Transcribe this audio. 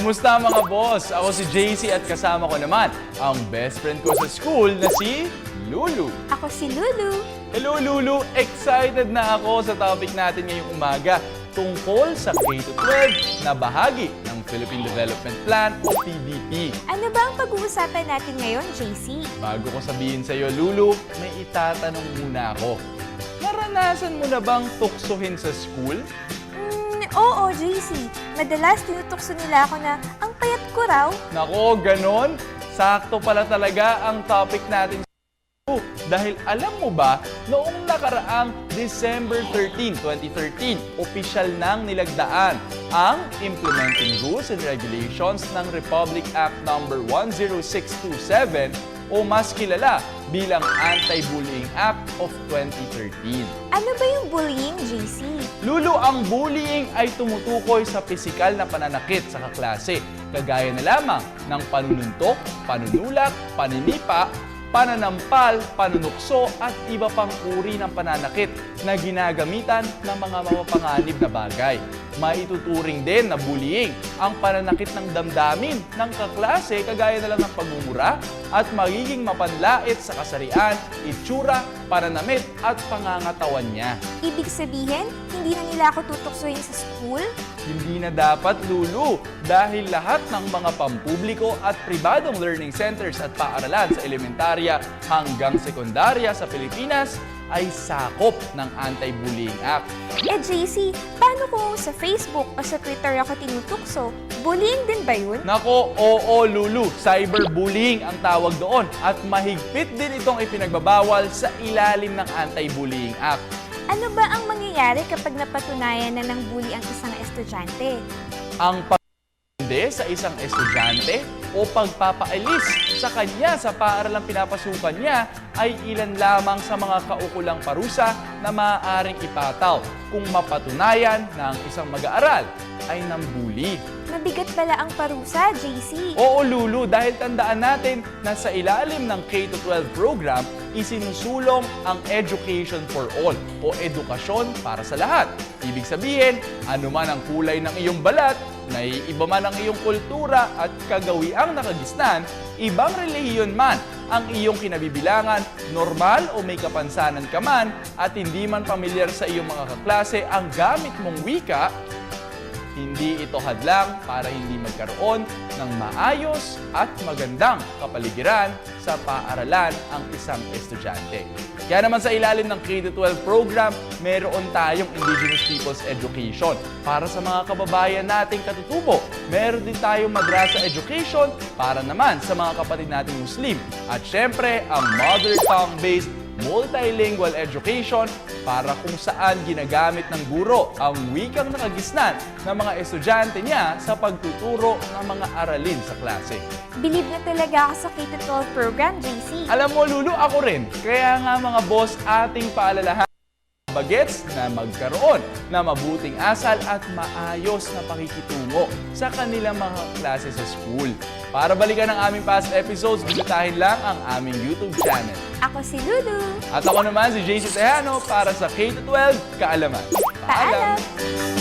Kumusta mga boss? Ako si JC at kasama ko naman ang best friend ko sa school na si Lulu. Ako si Lulu. Hello Lulu! Excited na ako sa topic natin ngayong umaga tungkol sa K-12 na bahagi ng Philippine Development Plan o PDP. Ano ba ang pag-uusapan natin ngayon, JC? Bago ko sabihin sa iyo, Lulu, may itatanong muna ako. Naranasan mo na bang tuksohin sa school? Oo, JC. Madalas tinutukso nila ako na ang payat ko raw. Nako, ganon? Sakto pala talaga ang topic natin. Dahil alam mo ba, noong nakaraang December 13, 2013, opisyal nang nilagdaan ang Implementing Rules and Regulations ng Republic Act No. 10627 o mas kilala bilang Anti-Bullying Act of 2013. Ano ba yung bullying, JC? Lulu, ang bullying ay tumutukoy sa pisikal na pananakit sa kaklase, kagaya na lamang ng panununtok, panunulak, paninipa, pananampal, panunukso at iba pang uri ng pananakit na ginagamitan ng mga mapapanganib na bagay. Maituturing din na bullying ang pananakit ng damdamin ng kaklase kagaya na lang ng pagmumura at magiging mapanlait sa kasarian, itsura, pananamit at pangangatawan niya. Ibig sabihin, hindi na nila ako tutuksohin sa school? Hindi na dapat, Lulu, dahil lahat ng mga pampubliko at pribadong learning centers at paaralan sa elementarya hanggang sekundarya sa Pilipinas ay sakop ng Anti-Bullying Act. JC, paano kung sa Facebook o sa Twitter ako tinutukso? Bullying din ba yun? Nako, oo Lulu, cyberbullying ang tawag doon at mahigpit din itong ipinagbabawal sa ilalim ng Anti-Bullying Act. Ano ba ang mangyayari kapag napatunayan na ng bully ang isang estudyante? Ang pag-hindi sa isang estudyante o pagpapaalis sa kanya sa paaralang pinapasukan niya ay ilan lamang sa mga kaukulang parusa na maaaring ipataw kung mapatunayan na ang isang mag-aaral ay nambuli. Mabigat pala ang parusa, JC. Oo, Lulu, dahil tandaan natin na sa ilalim ng K-12 program, isinusulong ang Education for All o edukasyon para sa lahat. Ibig sabihin, anuman ang kulay ng iyong balat, naiiba man ang iyong kultura at kagawiang nakagisnan, ibang relihiyon man ang iyong kinabibilangan, normal o may kapansanan ka man at hindi man pamilyar sa iyong mga kaklase ang gamit mong wika, hindi ito hadlang para hindi magkaroon ng maayos at magandang kapaligiran sa paaralan ang isang estudyante. Kaya naman sa ilalim ng K-12 program, meron tayong Indigenous Peoples Education. Para sa mga kababayan nating katutubo, meron din tayong Madrasa Education para naman sa mga kapatid nating Muslim. At syempre, ang Mother Tongue-based multilingual education para kung saan ginagamit ng guro ang wikang nakagisnan ng mga estudyante niya sa pagtuturo ng mga aralin sa klase. Bilib na talaga ako sa K-12 program, JC. Alam mo, Lulu, ako rin. Kaya nga mga boss, ating paalalahan bagets na magkaroon na mabuting asal at maayos na pakikitungo sa kanilang mga klase sa school. Para balikan ang aming past episodes, bisitahin lang ang aming YouTube channel. Ako si Lulu. At ako naman si JC Tejano para sa K-12 Kaalaman. Paalam!